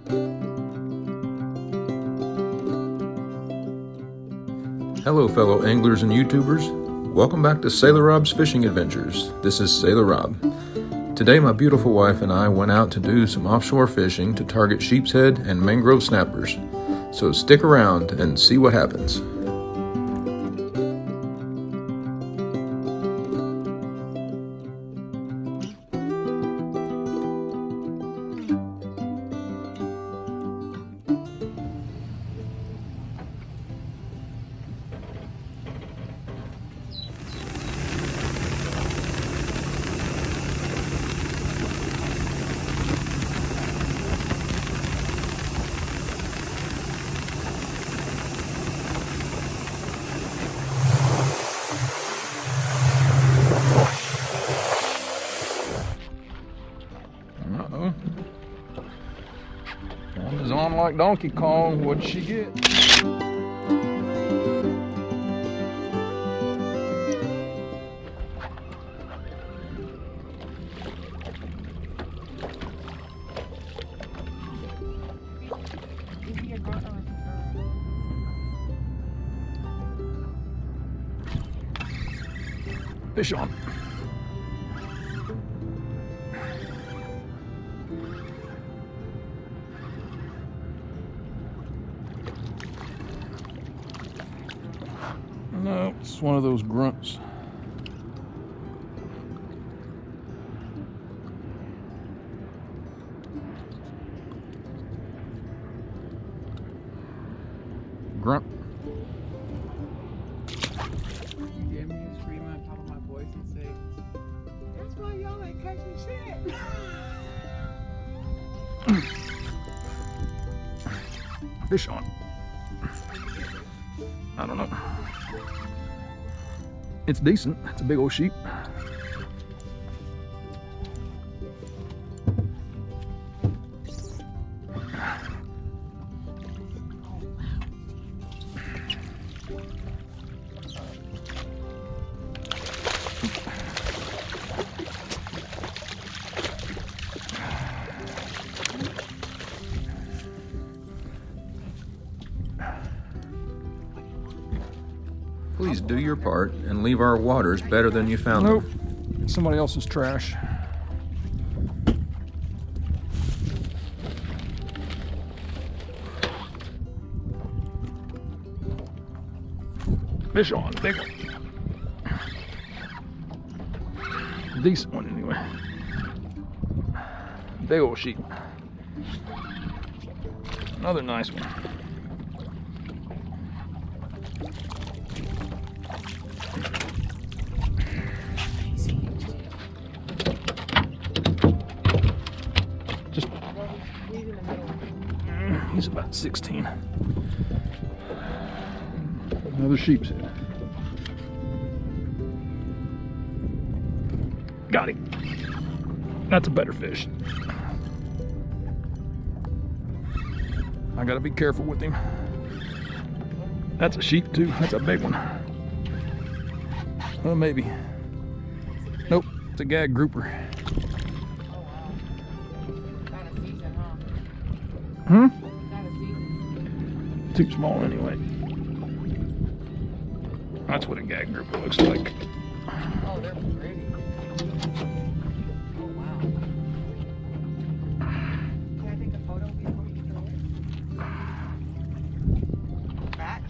Hello fellow anglers and YouTubers, welcome back to Sailor Rob's Fishing Adventures. This is Sailor Rob. Today my beautiful wife and I went out to do some offshore fishing to target sheepshead and mangrove snappers. So stick around and see what happens. One is on like Donkey Kong. What'd she get? Fish on. No, it's one of those grunts. Grunt. You gave me a scream on top of my voice and say, "That's why y'all ain't catching shit." Fish on. I don't know. It's decent. It's a big old sheep. Please do your part and leave our waters better than you found them. Nope. Somebody else's trash. Fish on, big one. Decent one anyway. Big old sheep. Another nice one. He's about 16. Another sheepshead. Got him. That's a better fish. I gotta be careful with him. That's a sheep too. That's a big one. Well, maybe. Nope, it's a gag grouper. Hmm? Too small anyway. That's what a gag grouper looks like. Oh, they're pretty. Oh, wow. Can I take a photo before you throw it? Rat?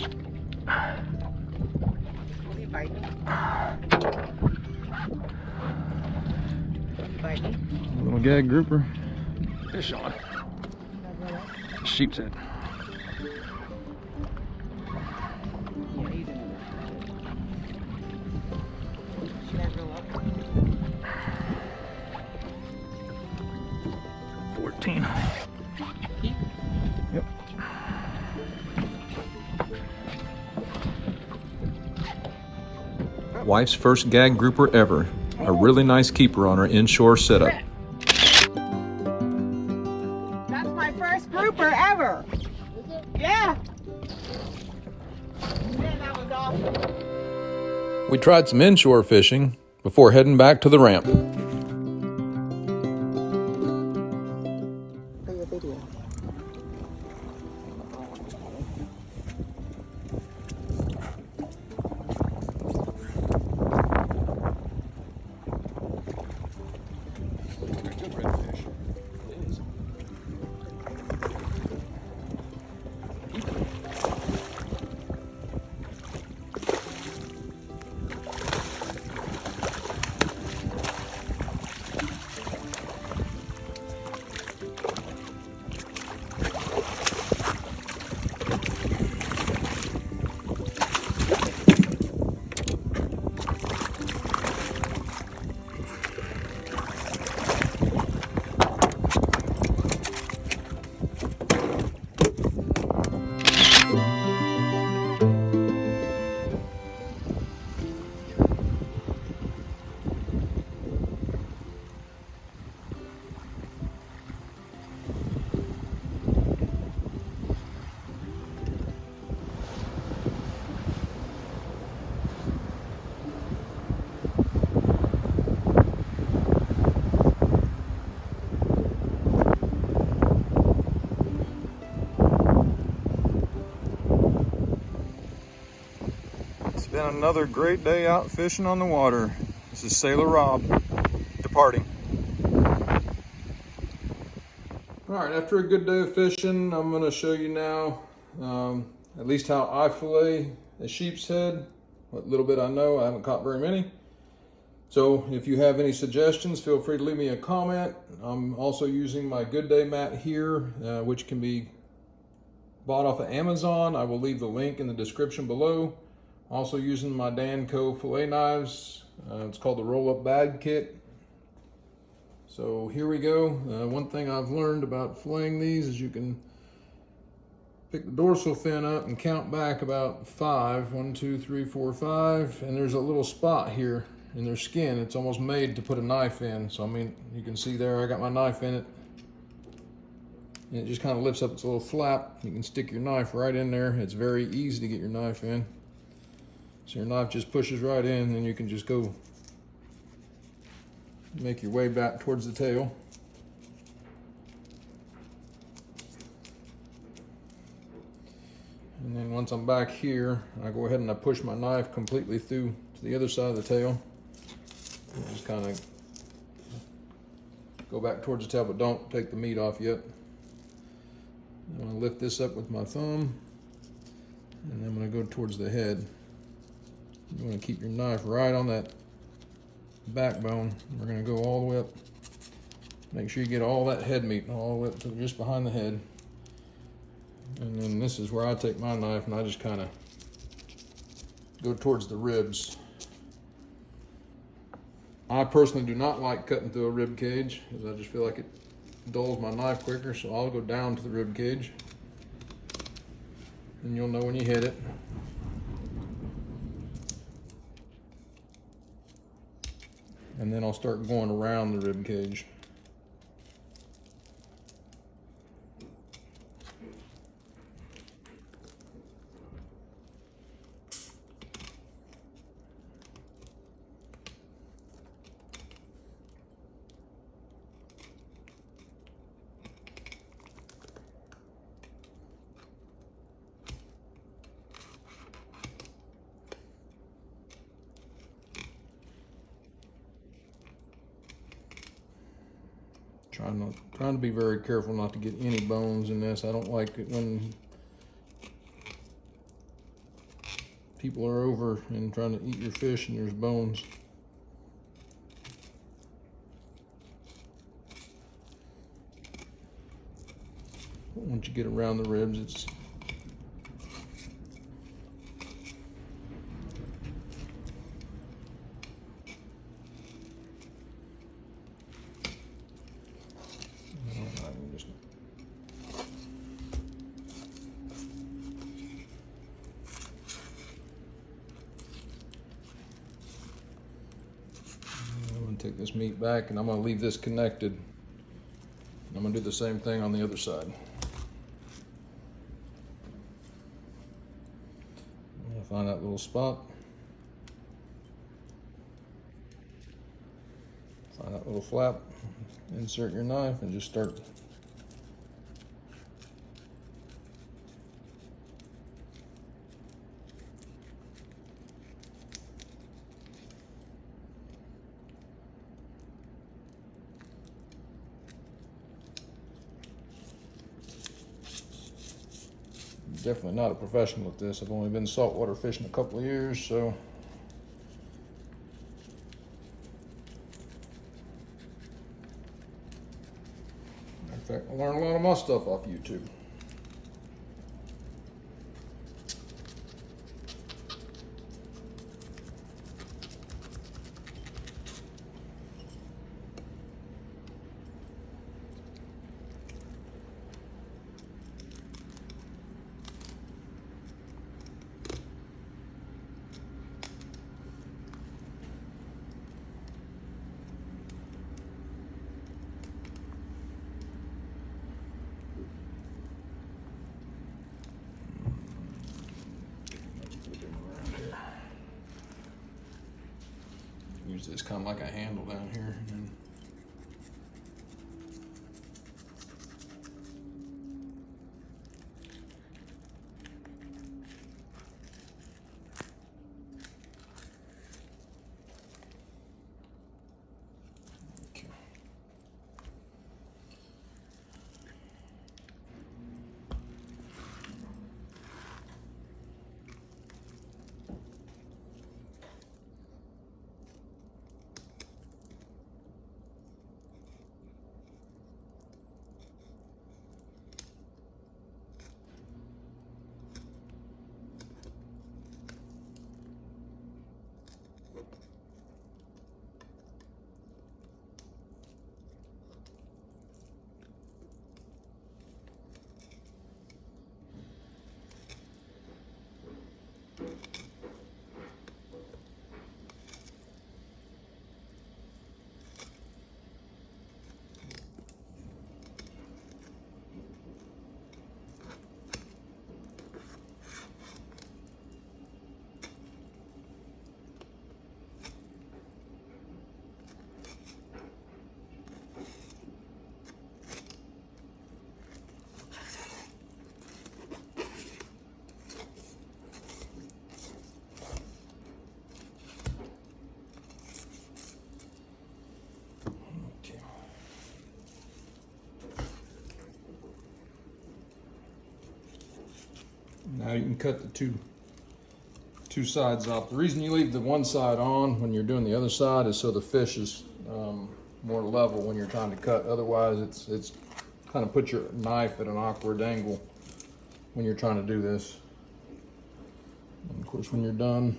Will he bite me? Will he bite me? Little gag grouper. Fish on. Sheepshead. Yeah, he's in there. Should I roll up? 14. Yep. Wife's first gag grouper ever. A really nice keeper on her inshore setup. That's my first grouper ever. Yeah. Man, that was awesome. We tried some inshore fishing before heading back to the ramp. For your video. And another great day out fishing on the water. This is Sailor Rob departing. All right, after a good day of fishing, I'm gonna show you now at least how I fillet a sheep's head. What little bit I know, I haven't caught very many. So if you have any suggestions, feel free to leave me a comment. I'm also using my Good Day mat here, which can be bought off of Amazon. I will leave the link in the description below. Also using my Danco fillet knives. It's called the roll-up bag kit. So here we go. One thing I've learned about filleting these is you can pick the dorsal fin up and count back about 5. 1, 2, 3, 4, 5. And there's a little spot here in their skin. It's almost made to put a knife in. So I mean, you can see there, I got my knife in it. And it just kind of lifts up its little flap. You can stick your knife right in there. It's very easy to get your knife in. So your knife just pushes right in, and you can just go make your way back towards the tail. And then once I'm back here, I go ahead and I push my knife completely through to the other side of the tail. And just kind of go back towards the tail, but don't take the meat off yet. I'm going to lift this up with my thumb, and then I'm going to go towards the head. You want to keep your knife right on that backbone. We're going to go all the way up. Make sure you get all that head meat all the way up to just behind the head. And then this is where I take my knife and I just kind of go towards the ribs. I personally do not like cutting through a rib cage because I just feel like it dulls my knife quicker, so I'll go down to the rib cage and you'll know when you hit it. And then I'll start going around the rib cage. Trying to be very careful not to get any bones in this. I don't like it when people are over and trying to eat your fish and there's bones. Once you get around the ribs, it's take this meat back, and I'm going to leave this connected. I'm going to do the same thing on the other side. I'm going to find that little spot. Find that little flap. Insert your knife and just start. Definitely not a professional at this. I've only been saltwater fishing a couple of years, so. In fact, I learned a lot of my stuff off YouTube. Use this kind of like a handle down here. And then Now you can cut the two sides off. The reason you leave the one side on when you're doing the other side is so the fish is more level when you're trying to cut. Otherwise, it's kind of put your knife at an awkward angle when you're trying to do this. And of course, when you're done,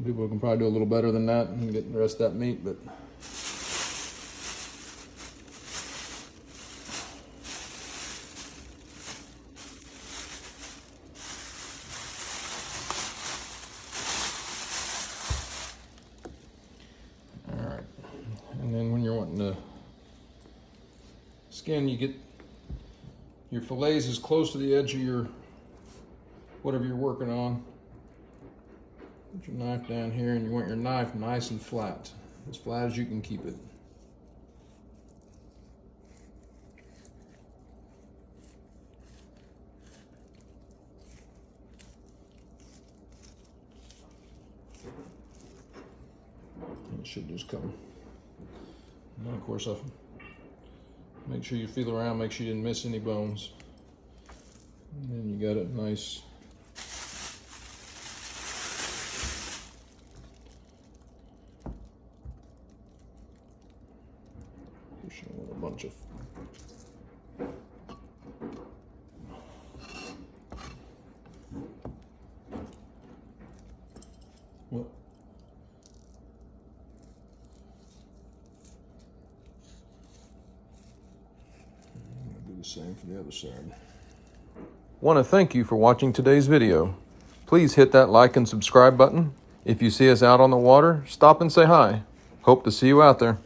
people can probably do a little better than that and get the rest of that meat, but all right. And then when you're wanting to skin, you get your fillets as close to the edge of your whatever you're working on. Put your knife down here, and you want your knife nice and flat as you can keep it. It should just come. And of course, I'll make sure you feel around, make sure you didn't miss any bones. And then you got it nice. Pushing a bunch of. What? Do the same for the other side. Want to thank you for watching today's video. Please hit that like and subscribe button. If you see us out on the water, stop and say hi. Hope to see you out there.